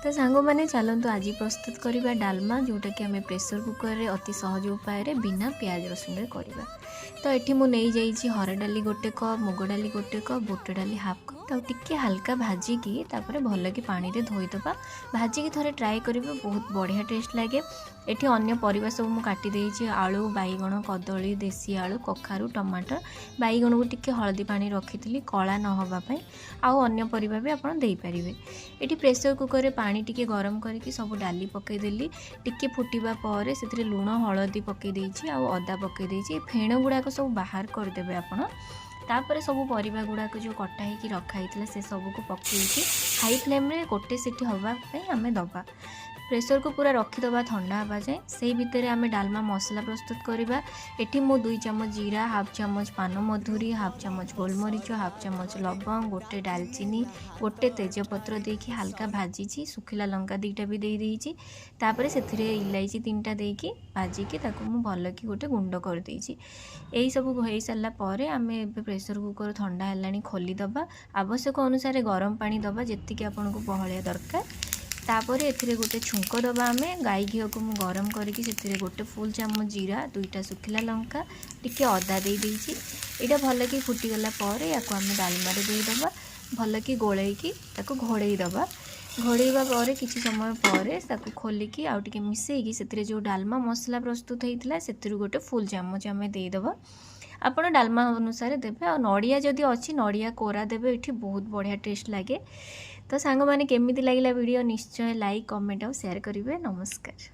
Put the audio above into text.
तो सांग मैंने चलतु आज प्रस्तुत करवा डालमा जोटा कि आम प्रेसर कुकर रे अति सहज उपाय बिना प्याज रसुण करवा। तो ये मुझे हर डाली गोटे कप, मुग डाली गोटे कप, बुट डाली हाफ कप, टिके हल्का भाजिकी भल कि पानी रे धोईदबा। भाजिकी थोड़े ट्राए करेंगे, बहुत बढ़िया टेस्ट लगे। एठी अन्य परिबा सब मु काटी देछि, आलू, बैगण, कदली, देसी आलू, कखारु, टमाटर। बैगण को टिके हलदी पानी रखी कला न होबा पई, आउ अन्य परिबा भी आपण देई परिबे। एठी प्रेसर कुकर रे पानी टिके गरम करके सब डाली पकई देली। टिके फुटिबा परे सेथिरे लूण, हलदी पकई देछि, आउ अदा पकई देछि। फेण गुडाक सब बाहर कर देबे आपण। तापर सब परिबा गुडाक जो कटा होगी रखाई से सब को पकईकि हाई फ्लेम रे गोटे सीटी होगापी आम दबा। प्रेसर को पूरा रखीदबा ठंडा हवा जाए। से भितर आम डालमा मसला प्रस्तुत करवा। एठी मो 2 चम्मच जीरा, हाफ चम्मच पान मधुरी, हाफ चम्मच गोलमरीच, हाफ चम्मच लवंग, गोटे डालचीनी, गोटे तेजपत्र देकी हल्का भाजी, सुखिला लंका 2टा भी दे देइछि। तापरे सेथिरे इलायची 3टा देकी भाजिकी ताको मु भल कि गोटे गुंड कर देइछि। एही सब होई सारला परे आमे प्रेसर कुकर ठंडा हेलानी खोली दबा। आवश्यक अनुसार गरम पानी दबा जेतिकी आपनको बहलिया दरकार। तापर एथिरे गोटे छुंक दबा। आमे गाई घी को मु गरम करके सेथिरे गोटे फुल चामच जीरा, 2टा सुखिला लंका, टिके अदा दे देइछि। एटा भल कि फुटीगला परे याको आमे डालमा रे दे दबा। भल कि गोळेकी ताको घोड़ेई दबा। घोड़ेइबा परे किछि समय परे ताको खोलिकी आउ टिके मिसेइकी सेथिरे जो डालमा मसला प्रस्तुत होइतिला सेथिरु गोटे फुल चामच आमे दे दबा। आपण डालमा अनुसार देबे। आ नड़िया जदि अच्छी नड़िया कोरा देबे, ये बहुत बढ़िया टेस्ट लगे। तो सांग माने केमिति लागिला वीडियो निश्चय लाइक, कमेंट और शेयर करेंगे। नमस्कार।